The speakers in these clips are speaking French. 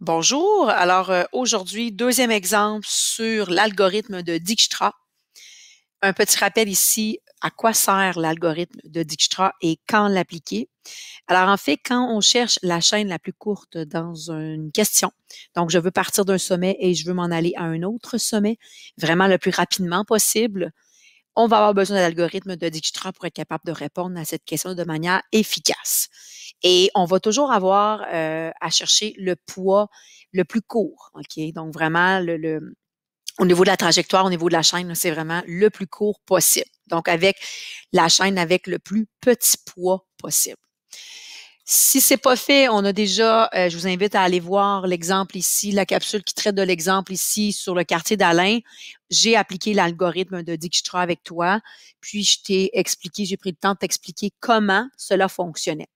Bonjour. Alors, aujourd'hui, deuxième exemple sur l'algorithme de Dijkstra. Un petit rappel ici, à quoi sert l'algorithme de Dijkstra et quand l'appliquer. Alors, en fait, quand on cherche la chaîne la plus courte dans une question, donc je veux partir d'un sommet et je veux m'en aller à un autre sommet, vraiment le plus rapidement possible, on va avoir besoin de l'algorithme de Dijkstra pour être capable de répondre à cette question de manière efficace. Et on va toujours avoir à chercher le poids le plus court. OK? Donc, vraiment, au niveau de la trajectoire, au niveau de la chaîne, c'est vraiment le plus court possible. Donc, avec la chaîne avec le plus petit poids possible. Si c'est pas fait, on a déjà, je vous invite à aller voir l'exemple ici, la capsule qui traite de l'exemple ici sur le quartier d'Alain. J'ai appliqué l'algorithme de Dijkstra avec toi, puis je t'ai expliqué, j'ai pris le temps de t'expliquer comment cela fonctionnait.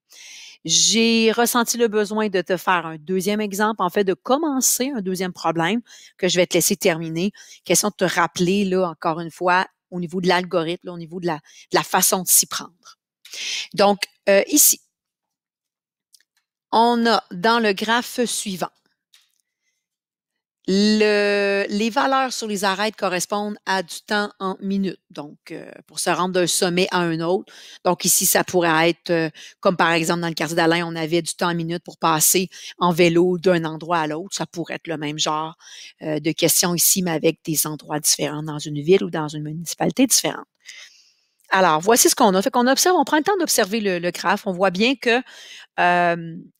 J'ai ressenti le besoin de te faire un deuxième exemple, en fait, de commencer un deuxième problème que je vais te laisser terminer. Question de te rappeler, là, encore une fois, au niveau de l'algorithme, au niveau de la façon de s'y prendre. Donc, ici, on a dans le graphe suivant, les valeurs sur les arêtes correspondent à du temps en minutes, donc pour se rendre d'un sommet à un autre. Donc ici, ça pourrait être, comme par exemple dans le quartier d'Alain, on avait du temps en minutes pour passer en vélo d'un endroit à l'autre. Ça pourrait être le même genre de question ici, mais avec des endroits différents dans une ville ou dans une municipalité différente. Alors, voici ce qu'on a. Fait qu'on observe, on prend le temps d'observer le graphe. On voit bien que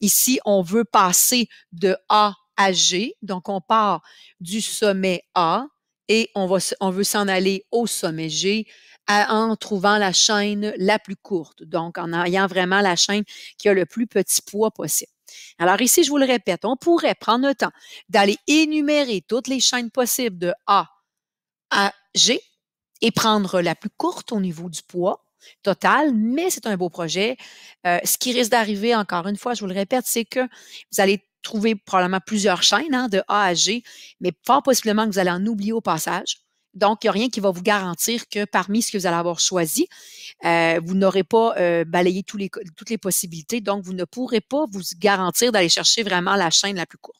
ici, on veut passer de A à G. Donc, on part du sommet A et on veut s'en aller au sommet G en trouvant la chaîne la plus courte. Donc, en ayant vraiment la chaîne qui a le plus petit poids possible. Alors ici, je vous le répète, on pourrait prendre le temps d'aller énumérer toutes les chaînes possibles de A à G et prendre la plus courte au niveau du poids total, mais c'est un beau projet. Ce qui risque d'arriver, encore une fois, je vous le répète, c'est que vous allez trouver probablement plusieurs chaînes de A à G, mais fort possiblement que vous allez en oublier au passage. Donc, il n'y a rien qui va vous garantir que parmi ce que vous allez avoir choisi, vous n'aurez pas balayé toutes les possibilités. Donc, vous ne pourrez pas vous garantir d'aller chercher vraiment la chaîne la plus courte.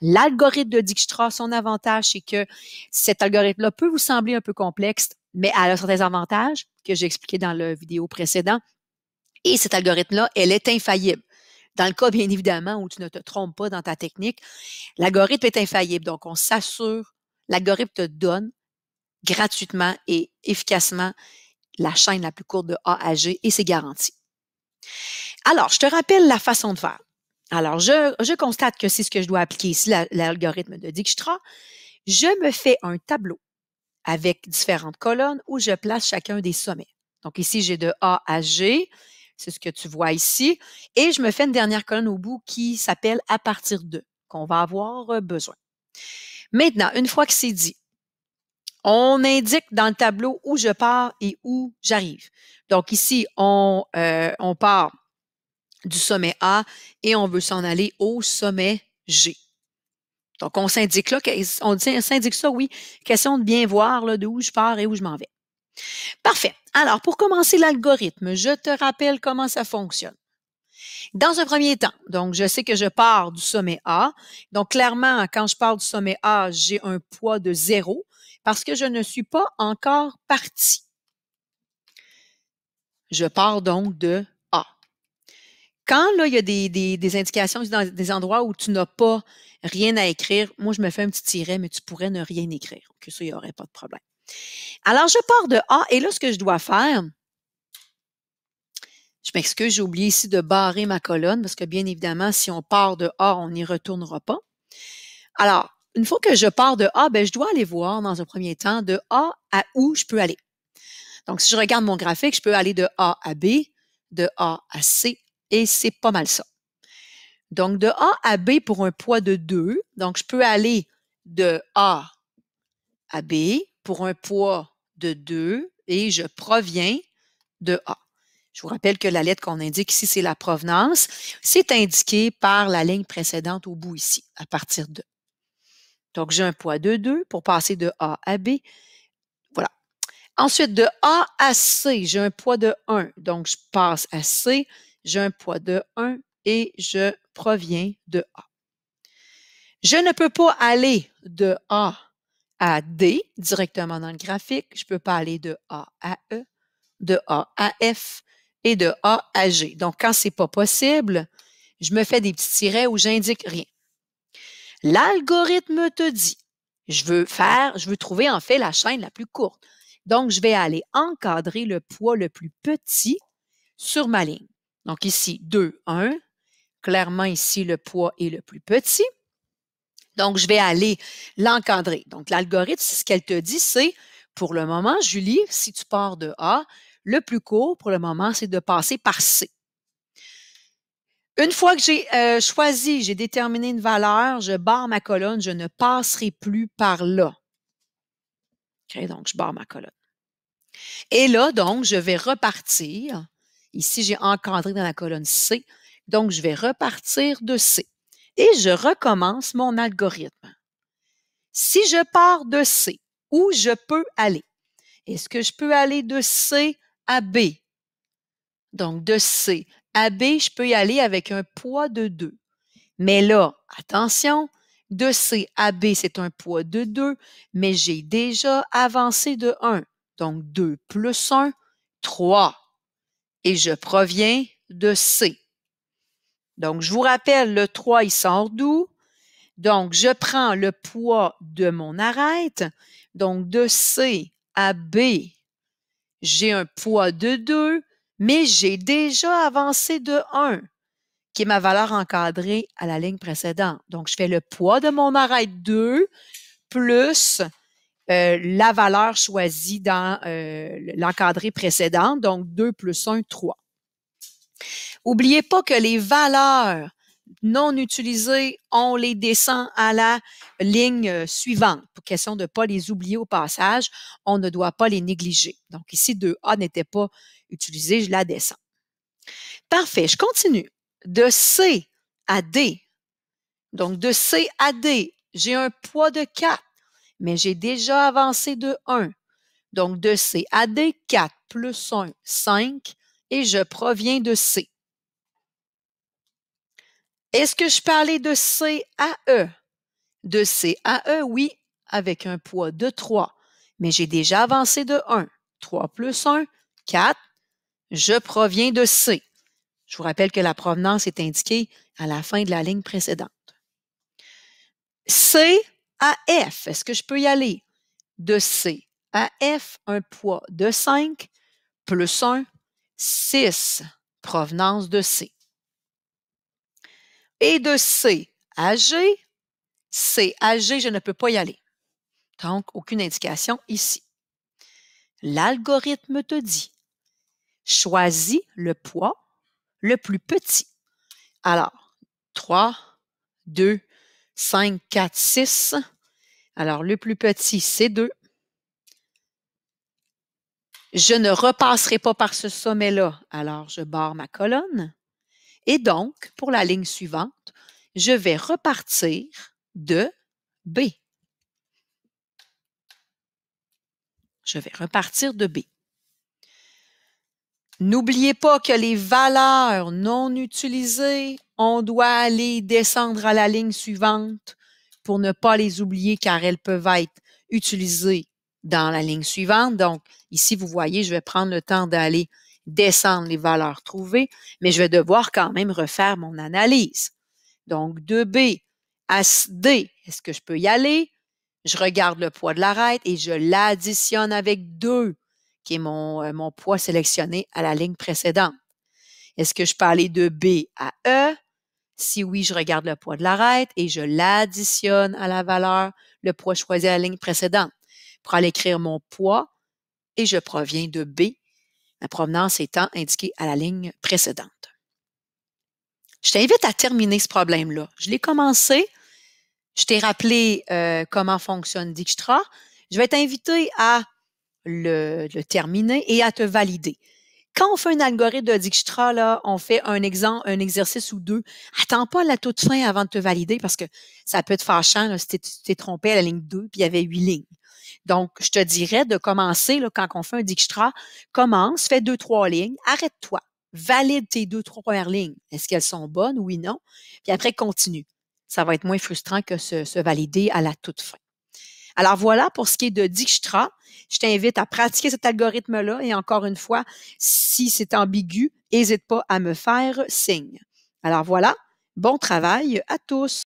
L'algorithme de Dijkstra, son avantage, c'est que cet algorithme-là peut vous sembler un peu complexe, mais elle a certains avantages que j'ai expliqués dans la vidéo précédente. Et cet algorithme-là, elle est infaillible. Dans le cas, bien évidemment, où tu ne te trompes pas dans ta technique, l'algorithme est infaillible. Donc, on s'assure, l'algorithme te donne gratuitement et efficacement la chaîne la plus courte de A à G et c'est garanti. Alors, je te rappelle la façon de faire. Alors, je constate que c'est ce que je dois appliquer ici, l'algorithme de Dijkstra. Je me fais un tableau avec différentes colonnes où je place chacun des sommets. Donc ici, j'ai de A à G, c'est ce que tu vois ici, et je me fais une dernière colonne au bout qui s'appelle à partir de, qu'on va avoir besoin. Maintenant, une fois que c'est dit, on indique dans le tableau où je pars et où j'arrive. Donc ici, on part du sommet A et on veut s'en aller au sommet G. Donc, on s'indique là, on s'indique ça, oui, question de bien voir là, d'où je pars et où je m'en vais. Parfait. Alors, pour commencer l'algorithme, je te rappelle comment ça fonctionne. Dans un premier temps, donc je sais que je pars du sommet A. Donc, clairement, quand je pars du sommet A, j'ai un poids de 0 parce que je ne suis pas encore parti. Je pars donc de A. Quand là, il y a des indications dans des endroits où tu n'as pas rien à écrire, moi, je me fais un petit tiret, mais tu pourrais ne rien écrire. Que ça, il n'y aurait pas de problème. Alors, je pars de A et là, ce que je dois faire, je m'excuse, j'ai oublié ici de barrer ma colonne parce que bien évidemment, si on part de A, on n'y retournera pas. Alors, une fois que je pars de A, ben, je dois aller voir dans un premier temps de A à où je peux aller. Donc, si je regarde mon graphique, je peux aller de A à B, de A à C et c'est pas mal ça. Donc, de A à B pour un poids de 2. Donc, je peux aller de A à B pour un poids de 2 et je proviens de A. Je vous rappelle que la lettre qu'on indique ici, c'est la provenance. C'est indiqué par la ligne précédente au bout ici, à partir de. Donc, j'ai un poids de 2 pour passer de A à B. Voilà. Ensuite, de A à C, j'ai un poids de 1. Donc, je passe à C, j'ai un poids de 1 et je proviens de A. Je ne peux pas aller de A à D directement dans le graphique. Je ne peux pas aller de A à E, de A à F et de A à G. Donc, quand ce n'est pas possible, je me fais des petits tirets où j'indique rien. L'algorithme te dit, je veux trouver en fait la chaîne la plus courte. Donc, je vais aller encadrer le poids le plus petit sur ma ligne. Donc, ici, 2, 1. Clairement, ici, le poids est le plus petit. Donc, je vais aller l'encadrer. Donc, l'algorithme, ce qu'elle te dit, c'est, pour le moment, Julie, si tu pars de A, le plus court, pour le moment, c'est de passer par C. Une fois que j'ai choisi, j'ai déterminé une valeur, je barre ma colonne, je ne passerai plus par là. OK, donc, je barre ma colonne. Et là, donc, je vais repartir. Ici, j'ai encadré dans la colonne C. Donc, je vais repartir de C. Et je recommence mon algorithme. Si je pars de C, où je peux aller? Est-ce que je peux aller de C à B? Donc, de C à B, je peux y aller avec un poids de 2. Mais là, attention, de C à B, c'est un poids de 2, mais j'ai déjà avancé de 1. Donc, 2 plus 1, 3. Et je proviens de C. Donc, je vous rappelle, le 3, il sort d'où? Donc, je prends le poids de mon arête. Donc, de C à B, j'ai un poids de 2, mais j'ai déjà avancé de 1, qui est ma valeur encadrée à la ligne précédente. Donc, je fais le poids de mon arête 2 plus la valeur choisie dans l'encadré précédent, donc 2 plus 1, 3. N'oubliez pas que les valeurs non utilisées, on les descend à la ligne suivante. Pour question de ne pas les oublier au passage, on ne doit pas les négliger. Donc ici, 2A n'était pas utilisé, je la descends. Parfait, je continue. De C à D. Donc de C à D, j'ai un poids de 4, mais j'ai déjà avancé de 1. Donc de C à D, 4 plus 1, 5, et je proviens de C. Est-ce que je peux aller de C à E? De C à E, oui, avec un poids de 3, mais j'ai déjà avancé de 1. 3 plus 1, 4. Je proviens de C. Je vous rappelle que la provenance est indiquée à la fin de la ligne précédente. C à F, est-ce que je peux y aller? De C à F, un poids de 5 plus 1, 6, provenance de C. Et de C à G, je ne peux pas y aller. Donc, aucune indication ici. L'algorithme te dit, choisis le poids le plus petit. Alors, 3, 2, 5, 4, 6. Alors, le plus petit, c'est 2. Je ne repasserai pas par ce sommet-là. Alors, je barre ma colonne. Et donc, pour la ligne suivante, je vais repartir de B. Je vais repartir de B. N'oubliez pas que les valeurs non utilisées, on doit aller descendre à la ligne suivante pour ne pas les oublier car elles peuvent être utilisées dans la ligne suivante. Donc, ici, vous voyez, je vais prendre le temps d'aller descendre les valeurs trouvées, mais je vais devoir quand même refaire mon analyse. Donc, de B à D, est-ce que je peux y aller? Je regarde le poids de l'arête et je l'additionne avec 2, qui est mon poids sélectionné à la ligne précédente. Est-ce que je peux aller de B à E? Si oui, je regarde le poids de l'arête et je l'additionne à la valeur, le poids choisi à la ligne précédente. Pour aller écrire mon poids, et je proviens de B, ma provenance étant indiquée à la ligne précédente. Je t'invite à terminer ce problème-là. Je l'ai commencé. Je t'ai rappelé comment fonctionne Dijkstra. Je vais t'inviter à le terminer et à te valider. Quand on fait un algorithme de Dijkstra, là, on fait un exercice ou 2. Attends pas la toute fin avant de te valider parce que ça peut être fâchant là, si tu t'es trompé à la ligne 2 puis il y avait 8 lignes. Donc, je te dirais de commencer, là, quand on fait un Dijkstra, commence, fais 2-3 lignes, arrête-toi, valide tes 2-3 premières lignes. Est-ce qu'elles sont bonnes? Oui, non. Puis après, continue. ça va être moins frustrant que se valider à la toute fin. Alors voilà pour ce qui est de Dijkstra. Je t'invite à pratiquer cet algorithme-là et encore une fois, si c'est ambigu, n'hésite pas à me faire signe. Alors voilà, bon travail à tous.